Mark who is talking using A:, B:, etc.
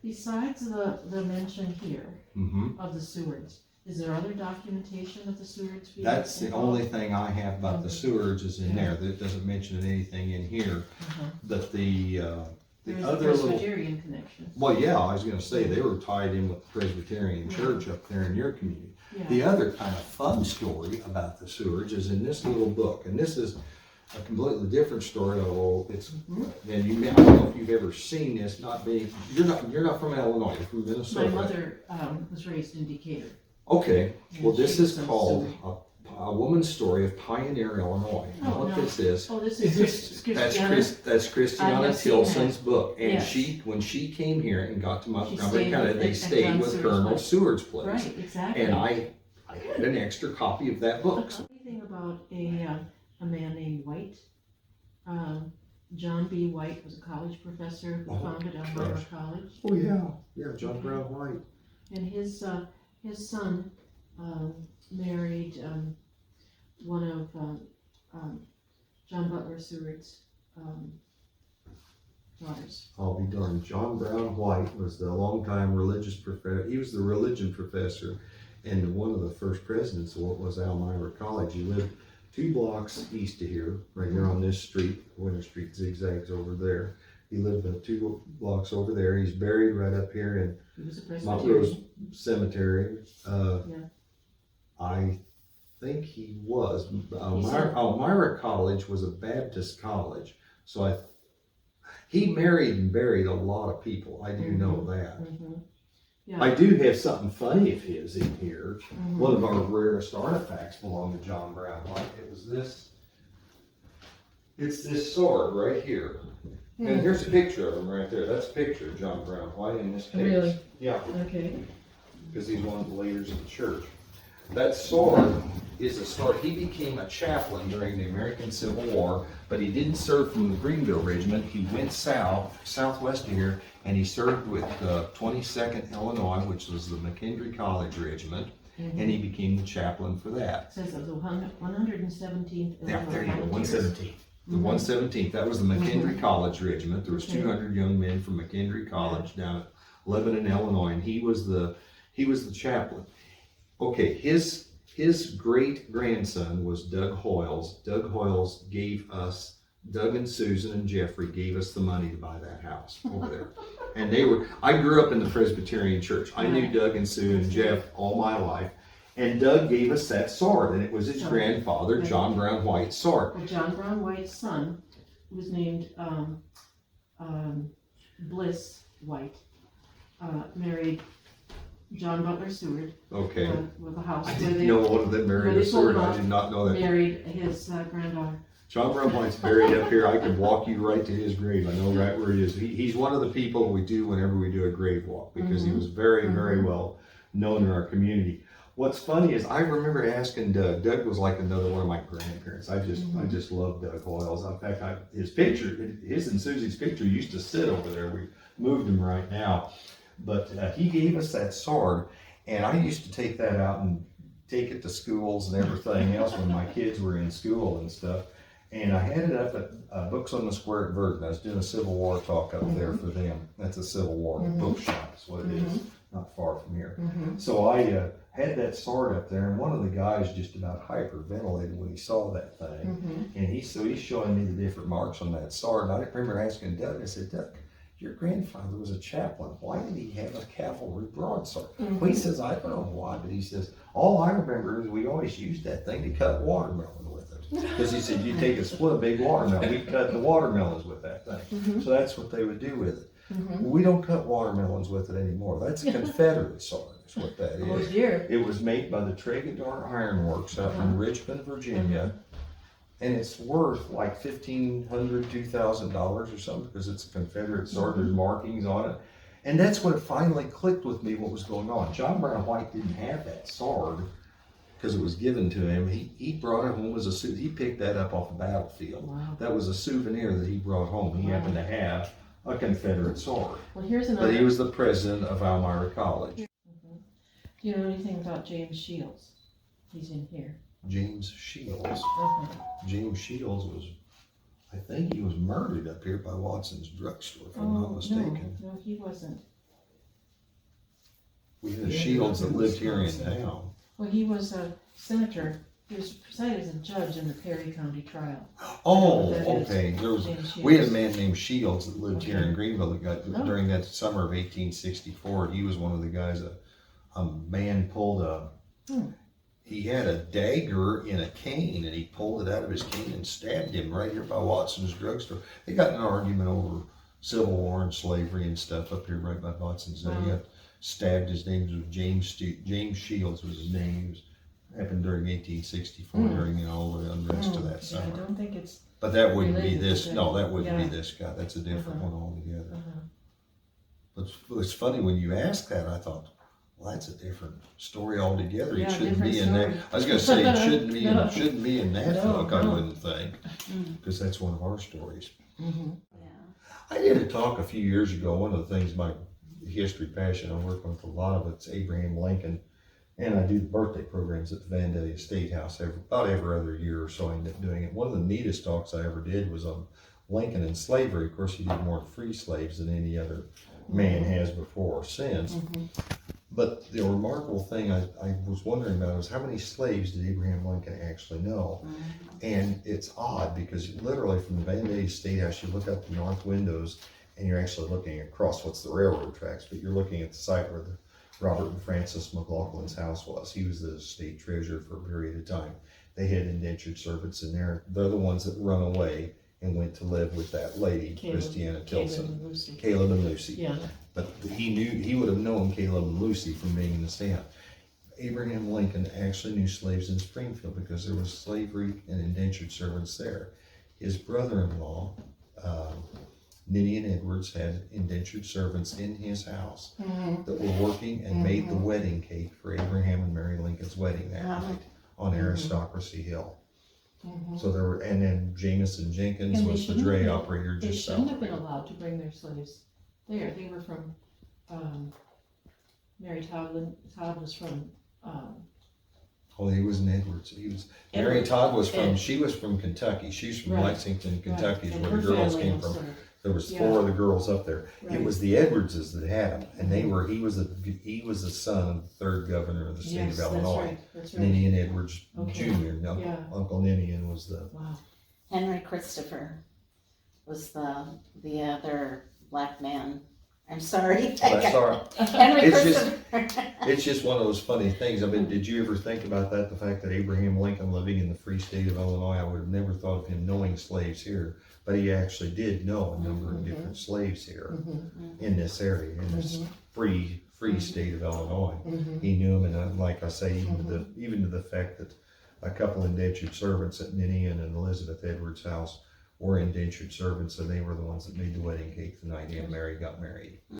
A: Besides the mention here of the Sewards, is there other documentation of the Sewards being
B: That's the
A: involved?
B: only thing I have about the Sewards is in there. That doesn't mention anything in here. But the
A: There's
B: other
A: a
B: little,
A: Presbyterian connection.
B: well, yeah, I was gonna say, they were tied in with the Presbyterian church up there in your community.
A: Yeah.
B: The other kind of fun story about the Sewards is in this little book, and this is a completely different story, although it's, and you may, I don't know if you've ever seen this, not being, you're not from Illinois, you're from Minnesota.
A: My mother was raised in Decatur.
B: Okay, well, this
A: she
B: is
A: was
B: called a woman's story of Pioneer, Illinois. Now, what this is,
A: Oh, this is Christiana.
B: that's Christiana
A: have seen
B: Tilson's book, and
A: Yes.
B: when she came here and got to Montgomery
A: stayed
B: County,
A: with-
B: they
A: at
B: stayed
A: John
B: with
A: Seward's
B: Colonel
A: place.
B: Seward's place.
A: Right, exactly.
B: And I had an extra copy of that book.
A: Anything about a man named White? John B. White was a college professor who founded Elmira College.
B: Oh, yeah, John Brown White.
A: And his son married one of John Butler Seward's daughters.
B: I'll be darned. John Brown White was the longtime religious professor. He was the religion professor and one of the first presidents of what was Elmira College. He lived 2 blocks east of here, right here on this street. Winter Street zigzags over there. He lived 2 blocks over there. He's buried right up here
A: He was a
B: in
A: Presbyterian.
B: Montrose Cemetery.
A: Yeah.
B: I think he was. Elmira College was a Baptist college, so he married and buried a lot of people. I do know that.
A: Yeah.
B: I do have something funny of his in here. One of our rarest artifacts belonged to John Brown White. It was this. It's this sword right here. And here's a picture of him right there. That's a picture of John Brown White in this case.
A: Really?
B: Yeah.
A: Okay.
B: Because he's one of the leaders of the church. That sword is a sword. He became a chaplain during the American Civil War, but he didn't serve from the Greenville Regiment. He went southwest of here, and he served with 22nd Illinois, which was the McKendree College Regiment, and he became the chaplain for that.
A: It says of the 117th
B: Yeah, there you go,
A: Volunteers.
B: 117th. The 117th, that was the McKendree College Regiment. There was 200 young men from McKendree College down at Lebanon, Illinois, and he was the chaplain. Okay, his great grandson was Doug Hoyles. Doug Hoyles gave us, Doug and Susan and Jeffrey gave us the money to buy that house over there. And I grew up in the Presbyterian church. I knew Doug and Sue and Jeff all my life. And Doug gave us that sword, and it was his grandfather, John Brown White's sword.
A: Well, John Brown White's son was named Bliss White, married John Butler Seward.
B: Okay.
A: With a house.
B: I didn't know one of them married a sword. I did not know that.
A: Married his granddaughter.
B: John Brown White's buried up here. I could walk you right to his grave. I know right where it is. He's one of the people we do whenever we do a grave walk, because he was very, very well known in our community. What's funny is I remember asking Doug. Doug was like another one of my grandparents. I just love Doug Hoyles. In fact, his and Susie's picture used to sit over there. We moved him right now. But he gave us that sword, and I used to take that out and take it to schools and everything else when my kids were in school and stuff. And I had it up at Books on the Square at Verdun. I was doing a Civil War talk up there for them. That's a Civil War bookshop, is what it is, not far from here. So I had that sword up there, and one of the guys just about hyperventilated when he saw that thing. And he's showing me the different marks on that sword. And I remember asking Doug, I said, Doug, your grandfather was a chaplain. Why did he have a cavalry broadsword? Well, he says, I don't know why, but he says, all I remember is we always used that thing to cut watermelon with it. Because he said, you take a big watermelon, we cut the watermelons with that thing. So that's what they would do with it. We don't cut watermelons with it anymore. That's a Confederate sword, is what that is.
A: Oh dear.
B: It was made by the Tregador Iron Works up in Richmond, Virginia. And it's worth like $1,500, $2,000 or something, because it's a Confederate sword. There's markings on it. And that's when it finally clicked with me what was going on. John Brown White didn't have that sword because it was given to him. He brought it home as a suit. He picked that up off the battlefield. Wow. That was a souvenir that he brought home. He happened to have a Confederate sword.
A: Well, here's another.
B: But he was the president of Elmira College.
A: Do you know anything about James Shields? He's in here.
B: James Shields. James Shields was, I think he was murdered up here by Watson's drugstore, if I'm not mistaken.
A: No, he wasn't.
B: We had Shields that lived here in town.
A: Well, he was a senator. He was presided as a judge in the Perry County trial.
B: Oh,
A: That is
B: okay.
A: James
B: We had a
A: Shields.
B: man named Shields that lived here
A: Okay.
B: in Greenville that got,
A: Oh.
B: during that summer of 1864, he was one of the guys that a man pulled he had a dagger in a cane and he pulled it out of his cane and stabbed him right here by Watson's drugstore. They got in an argument over Civil War and slavery and stuff up here right by Watson's. Wow. He got stabbed. His name was James Shields was his name. He was, happened during 1864 during all the unrest of that summer.
A: I don't think it's.
B: But that wouldn't be
A: related
B: this.
A: to
B: No, that wouldn't
A: yeah.
B: be this guy. That's a different one altogether. But it's funny when you asked that. I thought, well, that's a different story altogether.
A: Yeah,
B: it shouldn't
A: different
B: be in that.
A: story.
B: I was going to say it shouldn't be.
A: No.
B: It shouldn't be in that
A: No,
B: book. I
A: no.
B: wouldn't think, because that's one of our stories.
A: Mm-hmm.
B: I did a talk a few years ago. One of the things, my history passion, I work with a lot of it's Abraham Lincoln, and I do the birthday programs at the Vandalia State House about every other year or so. I end up doing it. One of the neatest talks I ever did was on Lincoln and slavery. Of course, he did more free slaves than any other man has before or since. But the remarkable thing I was wondering about was how many slaves did Abraham Lincoln actually know? And it's odd because literally from the Vandalia State House, you look out the north windows and you're actually looking across what's the railroad tracks, but you're looking at the site where the Robert and Francis McLaughlin's house was. He was the state treasurer for a period of time. They had indentured servants in there. They're the ones that run away and went to live with that lady, Christiana Tilson. Caleb and Lucy.
A: Yeah.
B: But he would have known Caleb and Lucy from being in the state. Abraham Lincoln actually knew slaves in Springfield because there was slavery and indentured servants there. His brother-in-law, Ninian Edwards, had indentured servants in his house that were working and made the wedding cake for Abraham and Mary Lincoln's wedding that night on Aristocracy Hill. So there were, and then Jameson Jenkins was the dray operator
A: They
B: just
A: shouldn't
B: south
A: have
B: of
A: been
B: Reno.
A: allowed to bring their slaves there. They were from, Mary Todd was from,
B: Oh, he was in Edwards. Mary Todd was from, she was from Kentucky. She's from
A: Right.
B: Lexington, Kentucky, is
A: and
B: where
A: her
B: the girls
A: family
B: came
A: was
B: from.
A: there.
B: There was
A: Yeah.
B: 4 of the girls up there. It
A: Right.
B: was the Edwardses that had him, and he was the son of the 3rd governor of the state
A: Yes,
B: of
A: that's
B: Illinois,
A: right, that's right.
B: Ninian Edwards
A: Okay.
B: Jr. No,
A: Yeah.
B: Uncle Ninian was the.
A: Wow.
C: Henry Christopher was the other black man. I'm sorry.
B: That's all right.
C: Henry
B: It's just-
C: Christopher.
B: It's just one of those funny things. I mean, did you ever think about that? The fact that Abraham Lincoln, living in the free state of Illinois, I would have never thought of him knowing slaves here, but he actually did know a number of different slaves here in this area, in this free state of Illinois. He knew them, and like I say, even to the fact that a couple indentured servants at Ninian and Elizabeth Edwards' house were indentured servants, and they were the ones that made the wedding cake the night he and Mary got married.